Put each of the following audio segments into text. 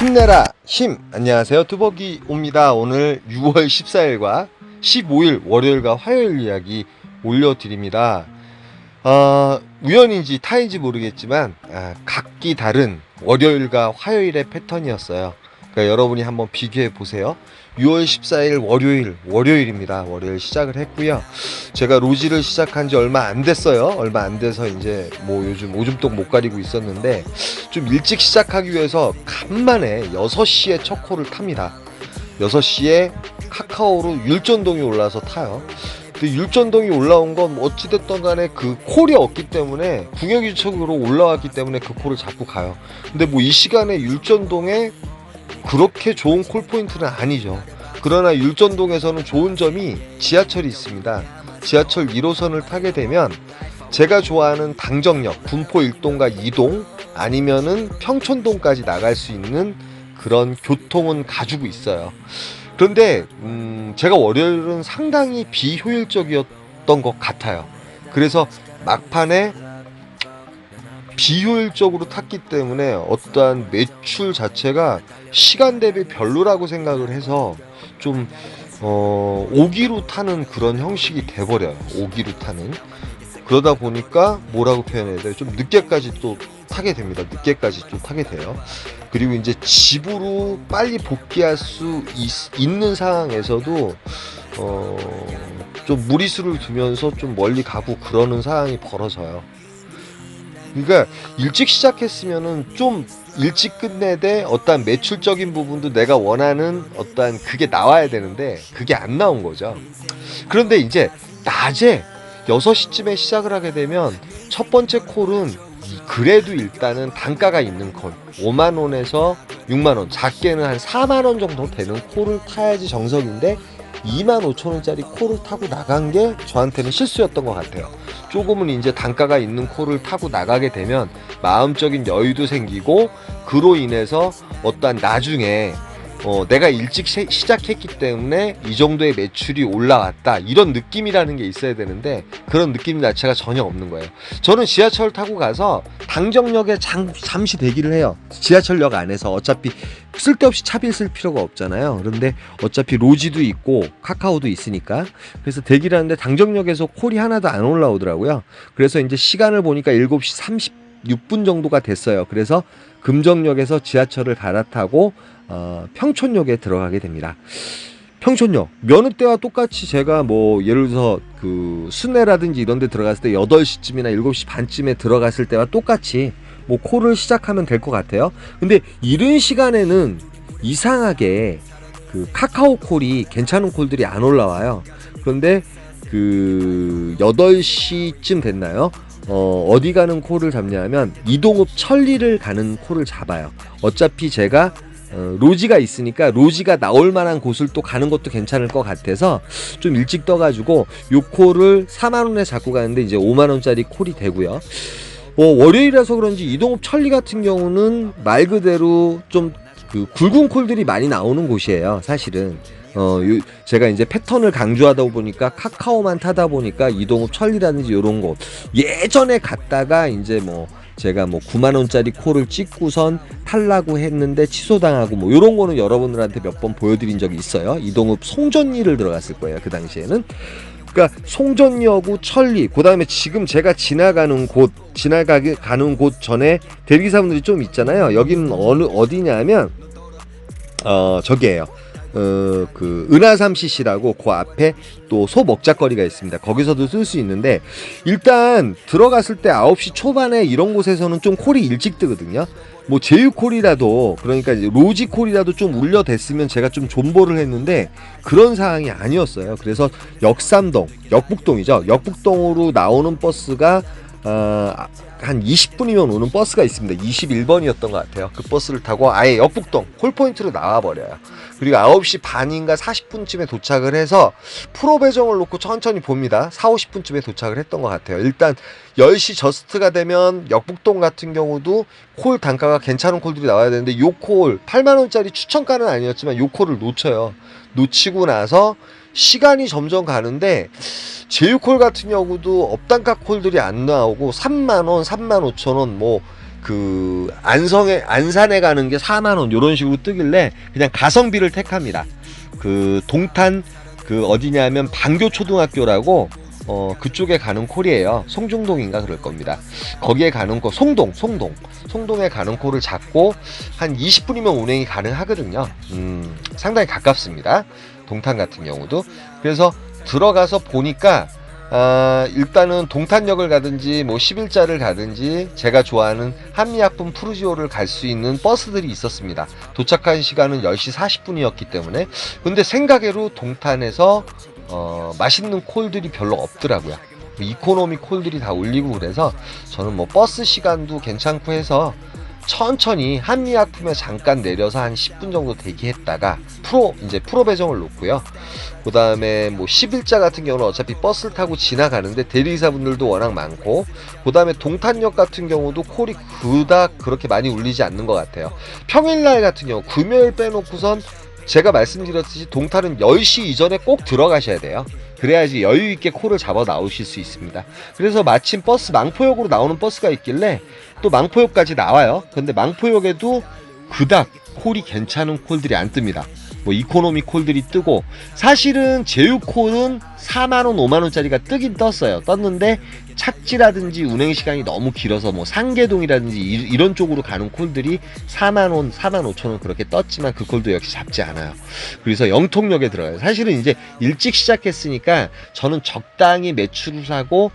힘내라 힘. 안녕하세요, 뚜벅이 옵니다. 오늘 6월 14일과 15일 월요일과 화요일 이야기 올려드립니다. 우연인지 타인지 모르겠지만 각기 다른 월요일과 화요일의 패턴이었어요. 그러니까 여러분이 한번 비교해 보세요. 6월 14일 월요일입니다. 월요일 시작을 했고요. 제가 로지를 시작한 지 얼마 안 됐어요. 얼마 안 돼서 이제 뭐 요즘 오줌독 못 가리고 있었는데 좀 일찍 시작하기 위해서 간만에 6시에 첫 콜을 탑니다. 6시에 카카오로 율전동이 올라와서 타요. 근데 율전동이 올라온 건 어찌됐던 간에 그 콜이 없기 때문에 궁예규칙으로 올라왔기 때문에 그 콜을 잡고 가요. 근데 뭐 이 시간에 율전동에 그렇게 좋은 콜포인트는 아니죠. 그러나 율전동에서는 좋은 점이 지하철이 있습니다. 지하철 1호선을 타게 되면 제가 좋아하는 당정역 군포 1동과 2동 아니면은 평촌동까지 나갈 수 있는 그런 교통은 가지고 있어요. 그런데 제가 월요일은 상당히 비효율적이었던 것 같아요. 그래서 막판에 비효율적으로 탔기 때문에 어떠한 매출 자체가 시간 대비 별로라고 생각을 해서 좀 오기로 타는 그런 형식이 돼버려요. 오기로 타는. 그러다 보니까 뭐라고 표현해야 돼요? 좀 늦게까지 또 타게 됩니다. 늦게까지 또 타게 돼요. 그리고 이제 집으로 빨리 복귀할 수 있는 상황에서도 좀 무리수를 두면서 좀 멀리 가고 그러는 상황이 벌어져요. 그러니까 일찍 시작했으면은 좀 일찍 끝내되 어떠한 매출적인 부분도 내가 원하는 어떠한 그게 나와야 되는데 그게 안 나온 거죠. 그런데 이제 낮에 6시쯤에 시작을 하게 되면 첫 번째 콜은 그래도 일단은 단가가 있는 콜 5만원에서 6만원, 작게는 한 4만원 정도 되는 콜을 타야지 정석인데 25,000원짜리 콜을 타고 나간 게 저한테는 실수였던 것 같아요. 조금은 이제 단가가 있는 콜을 타고 나가게 되면 마음적인 여유도 생기고 그로 인해서 어떠한 나중에 내가 일찍 시작했기 때문에 이 정도의 매출이 올라왔다 이런 느낌이라는 게 있어야 되는데 그런 느낌 자체가 전혀 없는 거예요. 저는 지하철 타고 가서 당정역에 잠시 대기를 해요. 지하철역 안에서 어차피 쓸데없이 차비를 쓸 필요가 없잖아요. 그런데 어차피 로지도 있고 카카오도 있으니까 그래서 대기를 하는데 당정역에서 콜이 하나도 안 올라오더라고요. 그래서 이제 시간을 보니까 7시 36분 정도가 됐어요. 그래서 금정역에서 지하철을 갈아타고 평촌역에 들어가게 됩니다. 평촌역 여느 때와 똑같이 제가 뭐 예를 들어서 그 순회라든지 이런 데 들어갔을 때 8시쯤이나 7시 반쯤에 들어갔을 때와 똑같이 뭐 콜을 시작하면 될 것 같아요. 근데 이른 시간에는 이상하게 그 카카오 콜이 괜찮은 콜들이 안 올라와요. 그런데 그 8시쯤 됐나요? 어디 가는 콜을 잡냐면 이동읍 천리를 가는 콜을 잡아요. 어차피 제가 로지가 있으니까 로지가 나올 만한 곳을 또 가는 것도 괜찮을 것 같아서 좀 일찍 떠가지고 요 콜을 4만원에 잡고 가는데 이제 5만원짜리 콜이 되고요. 월요일이라서 그런지 이동읍 천리 같은 경우는 말 그대로 좀 그 굵은 콜들이 많이 나오는 곳이에요. 사실은 제가 이제 패턴을 강조하다 보니까 카카오만 타다 보니까 이동읍 천리라든지 요런 곳 예전에 갔다가 이제 뭐 제가 뭐 9만원짜리 콜을 찍고선 탈라고 했는데 취소당하고 뭐 요런 거는 여러분들한테 몇 번 보여드린 적이 있어요. 이동읍 송전리를 들어갔을 거예요. 그 당시에는. 그러니까 송전여고 천리 그 다음에 지금 제가 지나가는 곳 전에 대리기사분들이 좀 있잖아요. 여기는 어디냐면 저기에요. 그 은하삼 CC라고 그 앞에 또 소 먹자거리가 있습니다. 거기서도 쓸 수 있는데 일단 들어갔을 때 9시 초반에 이런 곳에서는 좀 콜이 일찍 뜨거든요. 뭐 제휴콜이라도 그러니까 이제 로지콜이라도 좀 울려댔으면 제가 좀 존버를 했는데 그런 상황이 아니었어요. 그래서 역북동이죠. 역북동으로 나오는 버스가 한 20분이면 오는 버스가 있습니다. 21번이었던 것 같아요. 그 버스를 타고 아예 역북동 콜포인트로 나와버려요. 그리고 9시 반인가 40분쯤에 도착을 해서 프로 배정을 놓고 천천히 봅니다. 4, 50분쯤에 도착을 했던 것 같아요. 일단 10시 저스트가 되면 역북동 같은 경우도 콜 단가가 괜찮은 콜들이 나와야 되는데 요 콜 8만원짜리 추천가는 아니었지만 요 콜을 놓치고 나서 시간이 점점 가는데 제휴콜 같은 경우도 업단가 콜들이 안 나오고 3만원, 35,000원 뭐 그 안산에 가는 게 4만 원 요런 식으로 뜨길래 그냥 가성비를 택합니다. 그 동탄 그 어디냐면 방교초등학교라고 그쪽에 가는 콜이에요. 송중동인가 그럴 겁니다. 거기에 가는 코 송동에 가는 코를 잡고 한 20분이면 운행이 가능하거든요. 상당히 가깝습니다. 동탄 같은 경우도. 그래서 들어가서 보니까 일단은 동탄역을 가든지 뭐 11자를 가든지 제가 좋아하는 한미약품 푸르지오를 갈 수 있는 버스들이 있었습니다. 도착한 시간은 10시 40분이었기 때문에. 근데 생각외로 동탄에서 맛있는 콜들이 별로 없더라고요. 이코노미 콜들이 다 올리고 그래서 저는 뭐 버스 시간도 괜찮고 해서 천천히 한미약품에 잠깐 내려서 한 10분 정도 대기했다가 프로 배정을 놓고요. 그 다음에 뭐 11자 같은 경우는 어차피 버스를 타고 지나가는데 대리기사분들도 워낙 많고, 그 다음에 동탄역 같은 경우도 콜이 그닥 그렇게 많이 울리지 않는 것 같아요. 평일날 같은 경우 금요일 빼놓고선 제가 말씀드렸듯이 동탄은 10시 이전에 꼭 들어가셔야 돼요. 그래야지 여유있게 콜을 잡아 나오실 수 있습니다. 그래서 마침 망포역으로 나오는 버스가 있길래 또 망포역까지 나와요. 근데 망포역에도 그닥 콜이 괜찮은 콜들이 안 뜹니다. 뭐 이코노미 콜들이 뜨고, 사실은 제휴콜은 4만원 5만원짜리가 뜨긴 떴는데 착지라든지 운행시간이 너무 길어서 뭐 상계동이라든지 이런 쪽으로 가는 콜들이 4만원 4만5천원 그렇게 떴지만 그 콜도 역시 잡지 않아요. 그래서 영통역에 들어가요. 사실은 이제 일찍 시작했으니까 저는 적당히 매출을 하고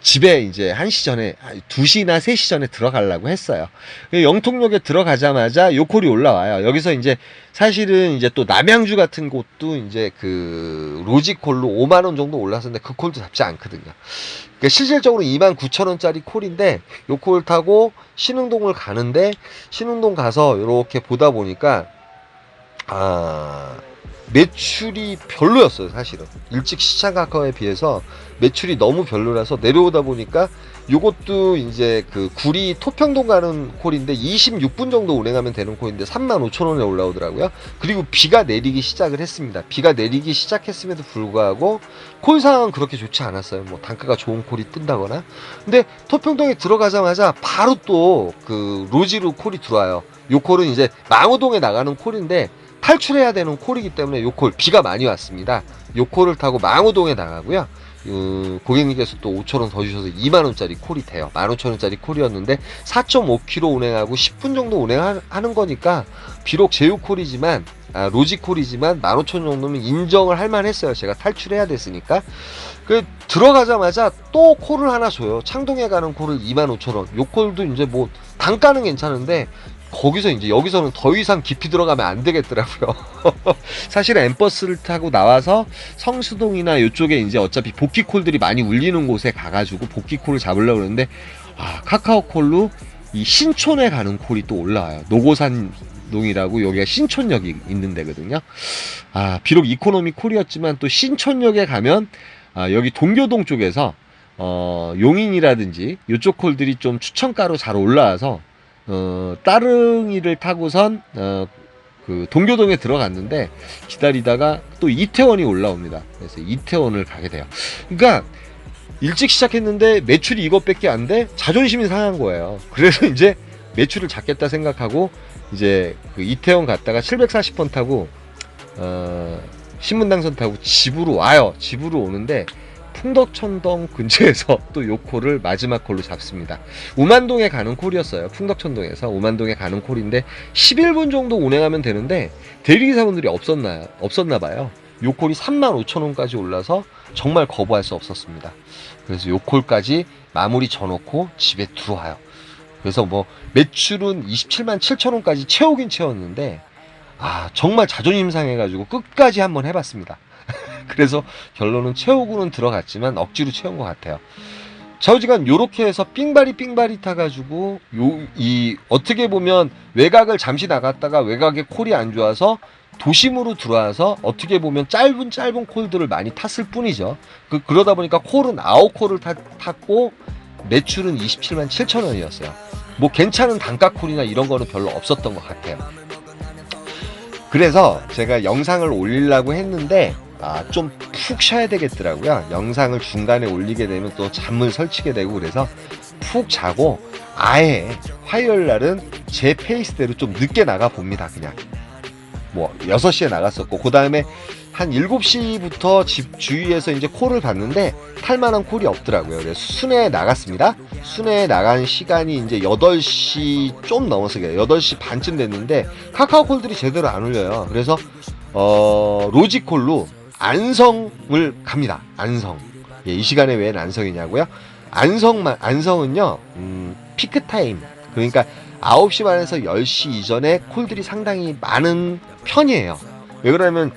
집에 이제 1시 전에 2시나 3시 전에 들어가려고 했어요. 영통역에 들어가자마자 요 콜이 올라와요. 여기서 이제 사실은 이제 또 남양주 같은 곳도 이제 그 로지콜로 5만원 정도 올랐었는데 그 콜도 잡지 않거든요. 그러니까 실질적으로 29,000원짜리 콜인데 요 콜 타고 신흥동을 가는데, 신흥동 가서 이렇게 보다 보니까 매출이 별로였어요. 사실은 일찍 시작한 비해서 매출이 너무 별로라서 내려오다 보니까 요것도 이제 그 구리 토평동 가는 콜인데 26분 정도 운행하면 되는 콜인데 35,000원에 올라오더라고요. 그리고 비가 내리기 시작을 했습니다. 비가 내리기 시작했음에도 불구하고 콜 상황은 그렇게 좋지 않았어요. 뭐 단가가 좋은 콜이 뜬다거나. 근데 토평동에 들어가자마자 바로 또 그 로지로 콜이 들어와요. 요 콜은 이제 망우동에 나가는 콜인데 탈출해야 되는 콜이기 때문에 요 콜 비가 많이 왔습니다. 요 콜을 타고 망우동에 나가고요. 고객님께서 또 5,000원 더 주셔서 2만원짜리 콜이 돼요. 15,000원짜리 콜이었는데 4.5km 운행하고 10분 정도 운행하는 거니까 비록 제휴 콜이지만 로지 콜이지만 15,000원 정도면 인정을 할 만했어요. 제가 탈출해야 됐으니까. 그 들어가자마자 또 콜을 하나 줘요. 창동에 가는 콜을 25,000원. 요 콜도 이제 뭐 단가는 괜찮은데 거기서 이제 여기서는 더 이상 깊이 들어가면 안 되겠더라고요. 사실 엠버스를 타고 나와서 성수동이나 이쪽에 이제 어차피 복귀콜들이 많이 울리는 곳에 가가지고 복귀콜을 잡으려고 그러는데 카카오콜로 이 신촌에 가는 콜이 또 올라와요. 노고산동이라고 여기가 신촌역이 있는 데거든요. 비록 이코노미 콜이었지만 또 신촌역에 가면 여기 동교동 쪽에서 용인이라든지 이쪽 콜들이 좀 추천가로 잘 올라와서 따릉이를 타고선 그 동교동에 들어갔는데 기다리다가 또 이태원이 올라옵니다. 그래서 이태원을 가게 돼요. 그러니까 일찍 시작했는데 매출이 이것밖에 안 돼? 자존심이 상한 거예요. 그래서 이제 매출을 잡겠다 생각하고 이제 그 이태원 갔다가 740번 타고 신문당선 타고 집으로 와요. 집으로 오는데 풍덕천동 근처에서 또 요 콜을 마지막 콜로 잡습니다. 우만동에 가는 콜이었어요. 풍덕천동에서 우만동에 가는 콜인데 11분 정도 운행하면 되는데 대리기사분들이 없었나 봐요. 요 콜이 35,000원까지 올라서 정말 거부할 수 없었습니다. 그래서 요 콜까지 마무리 져놓고 집에 들어와요. 그래서 뭐 매출은 277,000원까지 채우긴 채웠는데 정말 자존심 상해가지고 끝까지 한번 해봤습니다. 그래서 결론은 채우고는 들어갔지만 억지로 채운 것 같아요. 좌우지간 요렇게 해서 삥바리 타가지고 어떻게 보면 외곽을 잠시 나갔다가 외곽에 콜이 안 좋아서 도심으로 들어와서 어떻게 보면 짧은 콜들을 많이 탔을 뿐이죠. 그러다 보니까 콜은 9콜을 탔고 매출은 277,000원이었어요. 뭐 괜찮은 단가 콜이나 이런 거는 별로 없었던 것 같아요. 그래서 제가 영상을 올리려고 했는데 좀 푹 쉬어야 되겠더라고요. 영상을 중간에 올리게 되면 또 잠을 설치게 되고 그래서 푹 자고 아예 화요일 날은 제 페이스대로 좀 늦게 나가 봅니다. 그냥 뭐 6시에 나갔었고, 그 다음에 한 7시부터 집 주위에서 이제 콜을 봤는데 탈만한 콜이 없더라고요. 그래서 순회에 나갔습니다. 순회에 나간 시간이 이제 8시 좀 넘었어요. 8시 반쯤 됐는데 카카오 콜들이 제대로 안 울려요. 그래서 로지콜로 안성을 갑니다. 안성. 예, 이 시간에 왜 안성이냐고요? 안성은요, 피크타임. 그러니까 9시 반에서 10시 이전에 콜들이 상당히 많은 편이에요. 왜 그러냐면,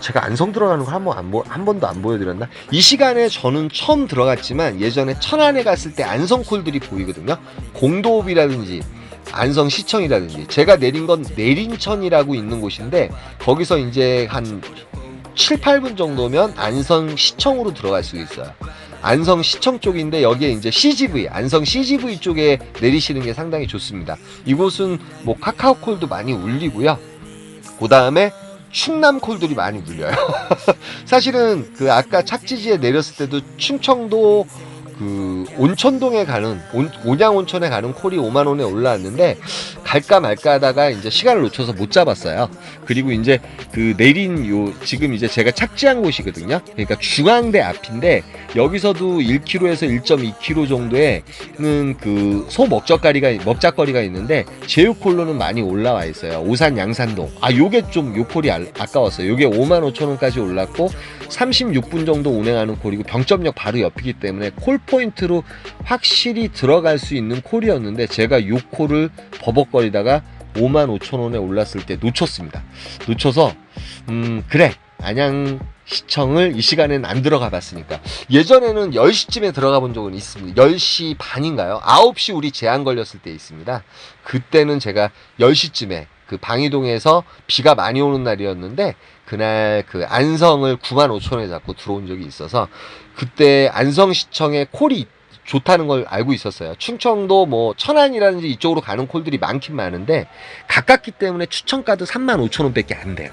제가 안성 들어가는 걸 한 번도 안 보여드렸나? 이 시간에 저는 처음 들어갔지만 예전에 천안에 갔을 때 안성 콜들이 보이거든요. 공도읍이라든지 안성시청이라든지, 제가 내린 건 내린천이라고 있는 곳인데 거기서 이제 한 7, 8분 정도면 안성시청으로 들어갈 수 있어요. 안성시청 쪽인데 여기에 이제 CGV, 안성 CGV 쪽에 내리시는 게 상당히 좋습니다. 이곳은 뭐 카카오콜도 많이 울리고요. 그 다음에 충남 콜들이 많이 울려요. 사실은 그 아까 착지지에 내렸을 때도 충청도 그 온천동에 가는 온양온천에 가는 콜이 5만 원에 올라왔는데 갈까 말까 하다가 이제 시간을 놓쳐서 못 잡았어요. 그리고 이제 그 내린 지금 이제 제가 착지한 곳이거든요. 그러니까 중앙대 앞인데 여기서도 1km에서 1.2km 정도에는 그 소 먹자거리가 있는데 제휴콜로는 많이 올라와 있어요. 오산 양산동. 요게 좀 요 콜이 아까웠어요. 요게 5만 5천 원까지 올랐고 36분 정도 운행하는 콜이고 병점역 바로 옆이기 때문에 콜 포인트로 확실히 들어갈 수 있는 콜이었는데 제가 요 콜을 버벅거리다가 5만 5천 원에 올랐을 때 놓쳤습니다. 놓쳐서 그래, 안양시청을 이 시간에는 안 들어가 봤으니까. 예전에는 10시쯤에 들어가 본 적은 있습니다. 10시 반인가요? 9시 우리 제한 걸렸을 때 있습니다. 그때는 제가 10시쯤에 그 방이동에서 비가 많이 오는 날이었는데 그날 그 안성을 9만 5천 원에 잡고 들어온 적이 있어서 그때 안성시청에 콜이 좋다는 걸 알고 있었어요. 충청도 뭐 천안이라든지 이쪽으로 가는 콜들이 많긴 많은데 가깝기 때문에 추천가도 3만 5천 원밖에 안 돼요.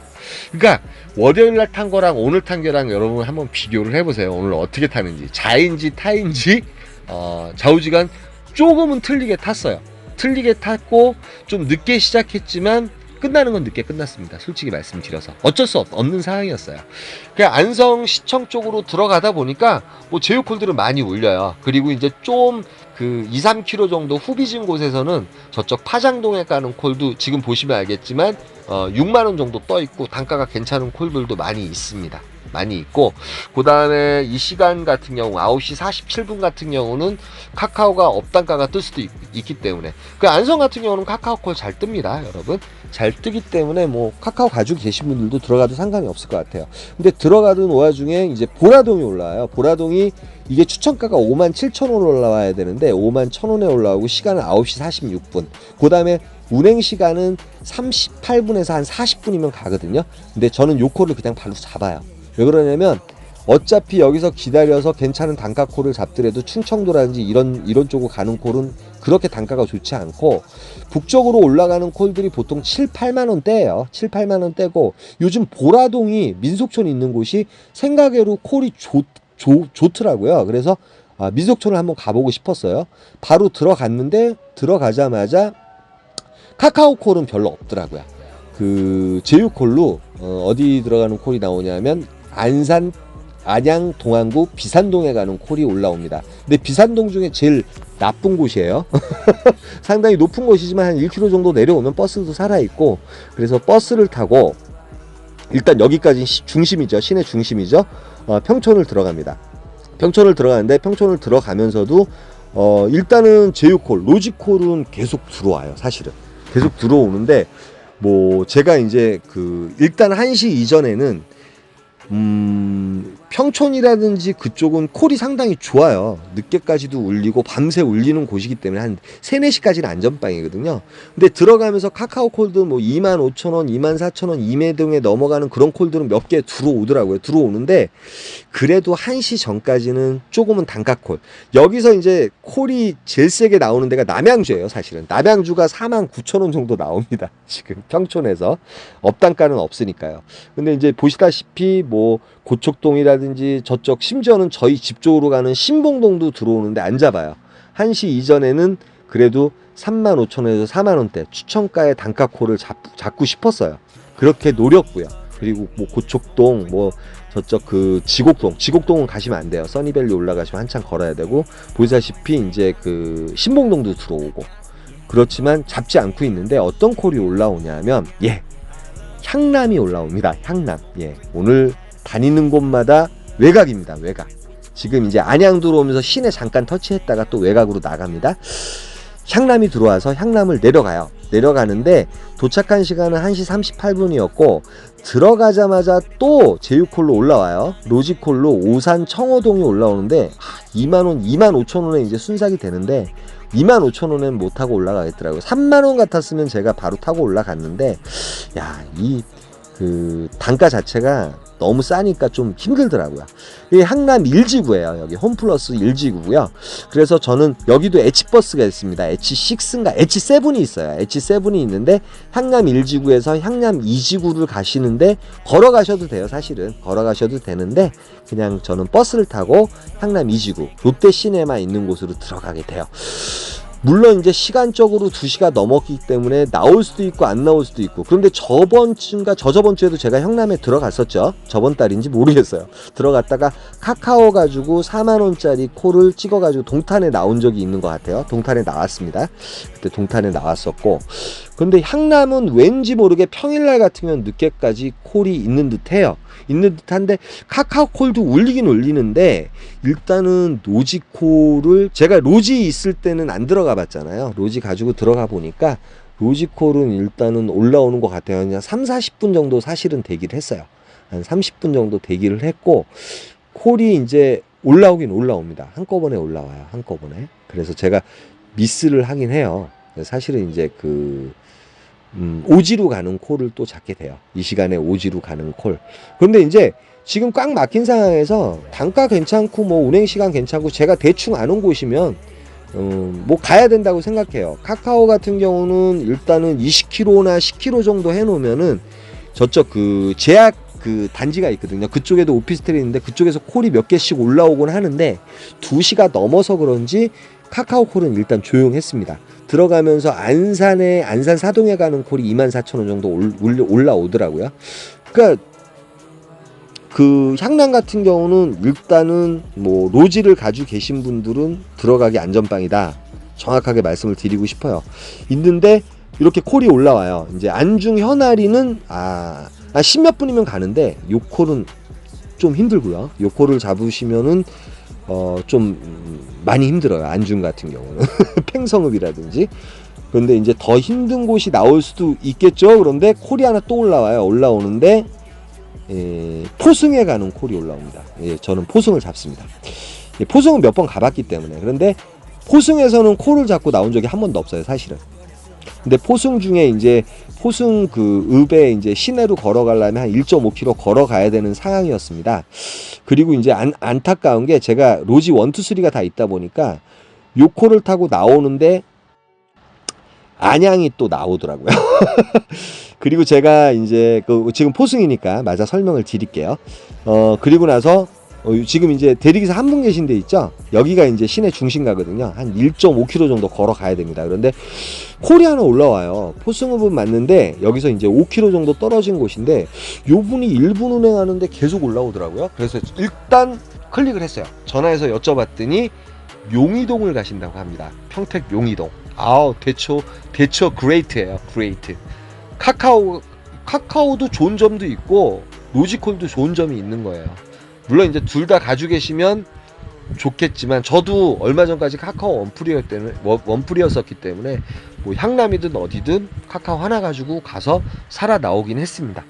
그러니까 월요일날 탄 거랑 오늘 탄 거랑 여러분 한번 비교를 해보세요. 오늘 어떻게 타는지, 자인지 타인지 좌우지간 조금은 틀리게 탔어요. 틀리게 탔고 좀 늦게 시작했지만 끝나는 건 늦게 끝났습니다. 솔직히 말씀드려서 어쩔 수 없는 상황이었어요. 그냥 안성시청 쪽으로 들어가다 보니까 뭐 제휴콜들은 많이 울려요. 그리고 이제 좀 그 2, 3km 정도 후비진 곳에서는 저쪽 파장동에 가는 콜도 지금 보시면 알겠지만 6만 원 정도 떠 있고 단가가 괜찮은 콜들도 많이 있습니다. 많이 있고, 그 다음에 이 시간 같은 경우 9시 47분 같은 경우는 카카오가 업단가가 뜰 수도 있기 때문에, 그 안성 같은 경우는 카카오콜 잘 뜹니다. 여러분 잘 뜨기 때문에 뭐 카카오 가지고 계신 분들도 들어가도 상관이 없을 것 같아요. 근데 들어가던 와중에 이제 보라동이 올라와요. 보라동이 이게 추천가가 5만 7천 원 올라와야 되는데 5만 1천 원에 올라오고 시간은 9시 46분. 그 다음에 운행 시간은 38분에서 한 40분이면 가거든요. 근데 저는 요 콜을 그냥 바로 잡아요. 왜 그러냐면 어차피 여기서 기다려서 괜찮은 단가 콜을 잡더라도 충청도라든지 이런 쪽으로 가는 콜은 그렇게 단가가 좋지 않고 북쪽으로 올라가는 콜들이 보통 7, 8만 원대예요. 7, 8만 원대고 요즘 보라동이 민속촌 있는 곳이 생각외로 콜이 좋더라고요. 그래서 민속촌을 한번 가보고 싶었어요. 바로 들어갔는데 들어가자마자 카카오 콜은 별로 없더라고요. 그 제휴콜로 어디 들어가는 콜이 나오냐면 안산, 안양, 동안구, 비산동에 가는 콜이 올라옵니다. 근데 비산동 중에 제일 나쁜 곳이에요. 상당히 높은 곳이지만 한 1km 정도 내려오면 버스도 살아있고, 그래서 버스를 타고 일단 여기까지 중심이죠. 시내 중심이죠. 평촌을 들어갑니다. 평촌을 들어가는데 평촌을 들어가면서도 일단은 제휴콜, 로지콜은 계속 들어와요. 사실은 계속 들어오는데 뭐 제가 이제 그 일단 1시 이전에는 평촌이라든지 그쪽은 콜이 상당히 좋아요. 늦게까지도 울리고 밤새 울리는 곳이기 때문에 한 3, 4시까지는 안전빵이거든요. 근데 들어가면서 카카오 콜도 뭐 2만 5천 원, 2만 4천 원 이매등에 넘어가는 그런 콜들은 몇 개 들어오더라고요. 들어오는데 그래도 1시 전까지는 조금은 단가 콜. 여기서 이제 콜이 제일 세게 나오는 데가 남양주예요. 사실은 남양주가 4만 9천 원 정도 나옵니다. 지금 평촌에서 업단가는 없으니까요. 근데 이제 보시다시피 뭐 고척동이라든지 저쪽 심지어는 저희 집 쪽으로 가는 신봉동도 들어오는데 안 잡아요. 1시 이전에는 그래도 35,000원에서 4만원대 추천가의 단가콜을 잡고 싶었어요. 그렇게 노렸고요. 그리고 뭐 고척동 뭐 저쪽 그 지곡동은 가시면 안 돼요. 써니밸리 올라가시면 한참 걸어야 되고, 보시다시피 이제 그 신봉동도 들어오고, 그렇지만 잡지 않고 있는데 어떤 콜이 올라오냐면, 예, 향남이 올라옵니다. 향남. 예, 오늘 다니는 곳마다 외곽입니다. 외곽. 지금 이제 안양 들어오면서 시내 잠깐 터치했다가 또 외곽으로 나갑니다. 향남이 들어와서 향남을 내려가요. 내려가는데 도착한 시간은 1시 38분이었고 들어가자마자 또 제휴콜로 올라와요. 로지콜로 오산 청어동이 올라오는데 2만원, 25,000원에 이제 순삭이 되는데 25,000원엔 못 타고 올라가겠더라고요. 3만원 같았으면 제가 바로 타고 올라갔는데, 야, 이 그 단가 자체가 너무 싸니까 좀 힘들더라고요. 이 항남 1지구예요. 여기 홈플러스 1지구고요. 그래서 저는 여기도 H버스가 있습니다. H6인가 H7이 있어요. H7이 있는데 항남 1지구에서 항남 2지구를 가시는데 걸어가셔도 돼요. 사실은 걸어가셔도 되는데 그냥 저는 버스를 타고 항남 2지구 롯데시네마 있는 곳으로 들어가게 돼요. 물론 이제 시간적으로 2시가 넘었기 때문에 나올 수도 있고 안 나올 수도 있고, 그런데 저번 주인가 저저번 주에도 제가 향남에 들어갔었죠. 저번 달인지 모르겠어요. 들어갔다가 카카오 가지고 4만원짜리 콜을 찍어가지고 동탄에 나온 적이 있는 것 같아요. 동탄에 나왔습니다. 그때 동탄에 나왔었고, 근데 향남은 왠지 모르게 평일날 같으면 늦게까지 콜이 있는 듯해요. 있는 듯한데 카카오콜도 울리긴 울리는데, 일단은 로지콜을 제가 로지 있을 때는 안 들어가 봤잖아요. 로지 가지고 들어가 보니까 로지콜은 일단은 올라오는 것 같아요. 그냥 3-40분 정도 사실은 대기를 했어요. 한 30분 정도 대기를 했고, 콜이 이제 올라오긴 올라옵니다. 한꺼번에 올라와요. 한꺼번에. 그래서 제가 미스를 하긴 해요. 사실은 이제 그 오지로 가는 콜을 또 잡게 돼요. 이 시간에 오지로 가는 콜. 그런데 이제 지금 꽉 막힌 상황에서 단가 괜찮고 뭐 운행 시간 괜찮고 제가 대충 아는 곳이면 뭐 가야 된다고 생각해요. 카카오 같은 경우는 일단은 20km나 10km 정도 해놓으면은 저쪽 그 제약 그 단지가 있거든요. 그쪽에도 오피스텔이 있는데 그쪽에서 콜이 몇 개씩 올라오곤 하는데 2시가 넘어서 그런지 카카오 콜은 일단 조용했습니다. 들어가면서 안산 사동에 가는 콜이 24,000원 정도 올라오더라고요. 그러니까 그 향남 같은 경우는 일단은 뭐 로지를 가지고 계신 분들은 들어가기 안전빵이다. 정확하게 말씀을 드리고 싶어요. 있는데 이렇게 콜이 올라와요. 이제 안중 현아리는 10몇 분이면 가는데 요 콜은 좀 힘들고요. 요 콜을 잡으시면은 좀 많이 힘들어요. 안중 같은 경우는 팽성읍이라든지. 그런데 이제 더 힘든 곳이 나올 수도 있겠죠. 그런데 콜이 하나 또 올라와요. 올라오는데 포승에 가는 콜이 올라옵니다. 예, 저는 포승을 잡습니다. 예, 포승은 몇 번 가봤기 때문에. 그런데 포승에서는 콜을 잡고 나온 적이 한 번도 없어요, 사실은. 근데 포승 중에 이제 포승 그 읍에 이제 시내로 걸어가려면 한 1.5km 걸어가야 되는 상황이었습니다. 그리고 이제 안타까운 게 제가 로지 1, 2, 3가 다 있다 보니까 요 콜을 타고 나오는데 안양이 또 나오더라고요. 그리고 제가 이제 지금 포승이니까 맞아 설명을 드릴게요. 그리고 나서 지금 이제 대리기사 한 분 계신 데 있죠? 여기가 이제 시내 중심가거든요. 한 1.5km 정도 걸어가야 됩니다. 그런데 콜이 하나 올라와요. 포승읍은 맞는데 여기서 이제 5km 정도 떨어진 곳인데 요 분이 1분 운행하는데 계속 올라오더라고요. 그래서 일단 클릭을 했어요. 전화해서 여쭤봤더니 용이동을 가신다고 합니다. 평택 용이동. 대처 그레이트예요. 그레이트. 카카오도 좋은 점도 있고 로지콜도 좋은 점이 있는 거예요. 물론 이제 둘 다 가지고 계시면 좋겠지만 저도 얼마 전까지 카카오 원풀이었었기 때문에 뭐 향남이든 어디든 카카오 하나 가지고 가서 살아 나오긴 했습니다.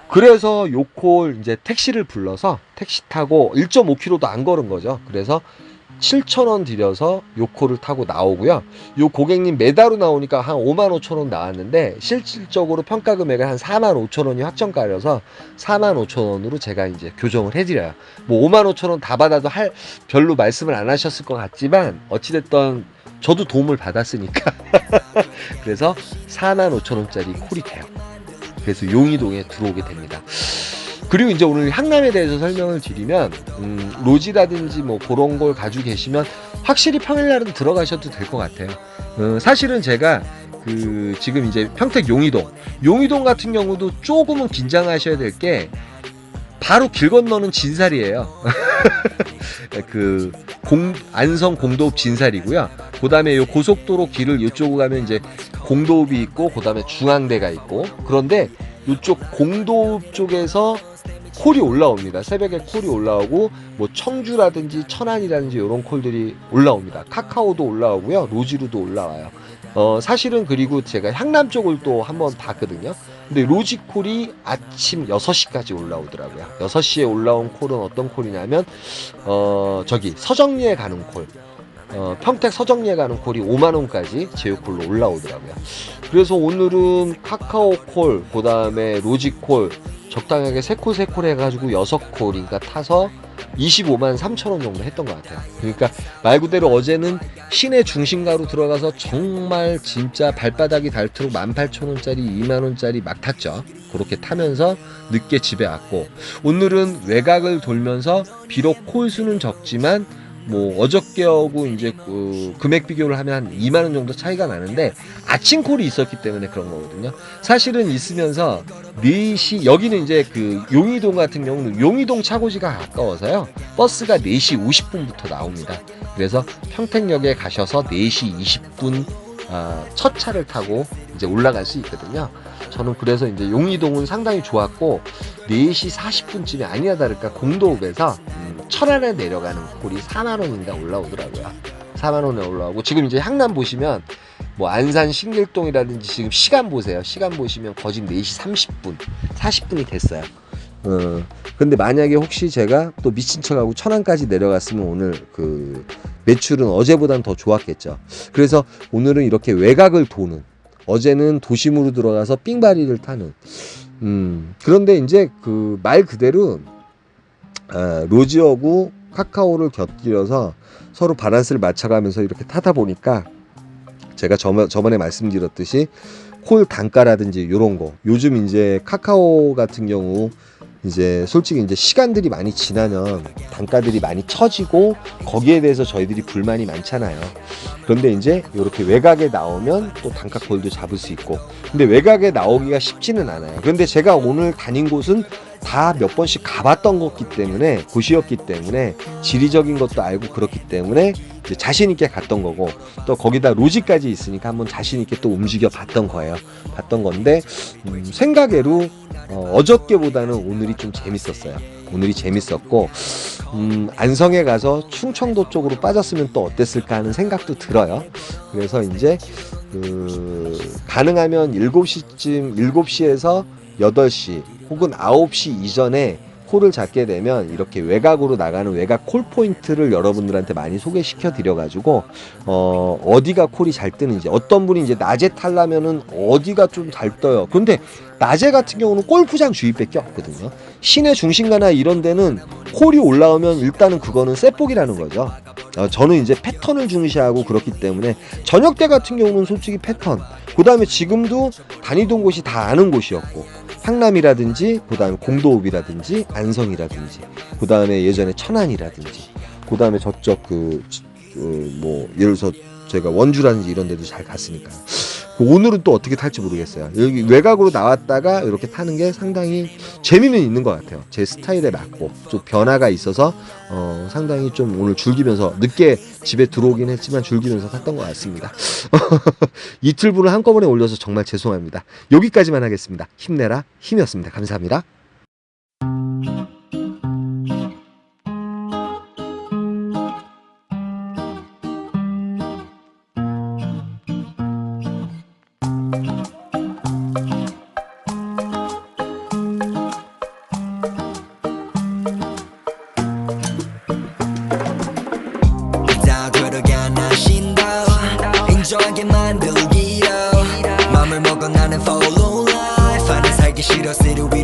그래서 요콜 이제 택시를 불러서 택시 타고 1.5km도 안 걸은 거죠. 그래서 7,000원 들여서 요콜을 타고 나오고요. 요 고객님 매다로 나오니까 한 55,000원 나왔는데 실질적으로 평가 금액은 한 45,000원이 확정가여서 45,000원으로 제가 이제 교정을 해드려요. 뭐 55,000원 다 받아도 별로 말씀을 안 하셨을 것 같지만 어찌됐든 저도 도움을 받았으니까 그래서 45,000원짜리 콜이 돼요. 그래서 용이동에 들어오게 됩니다. 그리고 이제 오늘 향남에 대해서 설명을 드리면 로지라든지 뭐 그런 걸 가지고 계시면 확실히 평일날은 들어가셔도 될 것 같아요. 사실은 제가 그 지금 이제 평택 용의동 같은 경우도 조금은 긴장하셔야 될 게 바로 길 건너는 진살이에요. 그 안성 공도읍 진살이고요. 그다음에 요 고속도로 길을 이쪽으로 가면 이제 공도읍이 있고 그다음에 중앙대가 있고, 그런데 이쪽 공도읍 쪽에서 콜이 올라옵니다. 새벽에 콜이 올라오고 뭐 청주라든지 천안이라든지 이런 콜들이 올라옵니다. 카카오도 올라오고요. 로지루도 올라와요. 사실은 그리고 제가 향남 쪽을 또 한번 봤거든요. 근데 로지콜이 아침 6시까지 올라오더라고요. 6시에 올라온 콜은 어떤 콜이냐면 저기 서정리에 가는 콜, 평택 서정리에 가는 콜이 5만원까지 제휴콜로 올라오더라고요. 그래서 오늘은 카카오콜, 그 다음에 로지콜 적당하게 3콜 해가지고 6콜인가 타서 25만 3천원 정도 했던 것 같아요. 그러니까 말 그대로 어제는 시내 중심가로 들어가서 정말 진짜 발바닥이 닳도록 18,000원짜리 2만원짜리 막 탔죠. 그렇게 타면서 늦게 집에 왔고, 오늘은 외곽을 돌면서 비록 콜 수는 적지만 뭐 어저께하고 이제 그 금액 비교를 하면 한 2만 원 정도 차이가 나는데 아침 콜이 있었기 때문에 그런 거거든요. 사실은 있으면서 4시, 여기는 이제 그 용의동 같은 경우는 용의동 차고지가 가까워서요. 버스가 4시 50분부터 나옵니다. 그래서 평택역에 가셔서 4시 20분 첫 차를 타고 이제 올라갈 수 있거든요. 저는 그래서 이제 용의동은 상당히 좋았고, 4시 40분쯤에 아니나 다를까 공도읍에서 천안에 내려가는 콜이 4만원인가 올라오더라고요. 4만원에 올라오고, 지금 이제 향남 보시면 뭐 안산 신길동이라든지 지금 시간 보세요. 시간 보시면 거진 4시 30분 40분이 됐어요. 근데 만약에 혹시 제가 또 미친 척하고 천안까지 내려갔으면 오늘 그 매출은 어제보단 더 좋았겠죠. 그래서 오늘은 이렇게 외곽을 도는, 어제는 도심으로 들어가서 삥바리를 타는, 그런데 이제 그 말 그대로 로지하고 카카오를 곁들여서 서로 바란스를 맞춰가면서 이렇게 타다 보니까 제가 저번에 말씀드렸듯이 콜 단가라든지 이런 거, 요즘 이제 카카오 같은 경우 이제 솔직히 이제 시간들이 많이 지나면 단가들이 많이 처지고 거기에 대해서 저희들이 불만이 많잖아요. 그런데 이제 이렇게 외곽에 나오면 또 단가 콜도 잡을 수 있고, 근데 외곽에 나오기가 쉽지는 않아요. 그런데 제가 오늘 다닌 곳은 다 몇 번씩 가봤던 곳이었기 때문에 지리적인 것도 알고 그렇기 때문에 이제 자신 있게 갔던 거고, 또 거기다 로지까지 있으니까 한번 자신 있게 또 움직여 봤던 건데 생각외로 어저께보다는 오늘이 좀 재밌었어요. 오늘이 재밌었고, 안성에 가서 충청도 쪽으로 빠졌으면 또 어땠을까 하는 생각도 들어요. 그래서 이제 가능하면 7시에서 8시 혹은 9시 이전에 콜을 잡게 되면 이렇게 외곽으로 나가는 외곽 콜 포인트를 여러분들한테 많이 소개시켜 드려 가지고 어디가 콜이 잘 뜨는지, 어떤 분이 이제 낮에 타려면은 어디가 좀 잘 떠요. 그런데 낮에 같은 경우는 골프장 주위밖에 없거든요. 시내 중심가나 이런 데는 콜이 올라오면 일단은 그거는 셋복이라는 거죠. 저는 이제 패턴을 중시하고 그렇기 때문에 저녁 때 같은 경우는 솔직히 패턴, 그 다음에 지금도 다니던 곳이 다 아는 곳이었고, 향남이라든지 그 다음에 공도읍이라든지 안성이라든지 그 다음에 예전에 천안이라든지 그 다음에 저쪽 뭐 예를 들어서 제가 원주라든지 이런 데도 잘 갔으니까 오늘은 또 어떻게 탈지 모르겠어요. 여기 외곽으로 나왔다가 이렇게 타는 게 상당히 재미는 있는 것 같아요. 제 스타일에 맞고 좀 변화가 있어서 상당히 좀 오늘 즐기면서, 늦게 집에 들어오긴 했지만 즐기면서 탔던 것 같습니다. 이틀분을 한꺼번에 올려서 정말 죄송합니다. 여기까지만 하겠습니다. 힘내라 힘이었습니다. 감사합니다. 인정하게 만들기로 맘을 먹어 나는 follow life 하는 살기 싫어 city 위로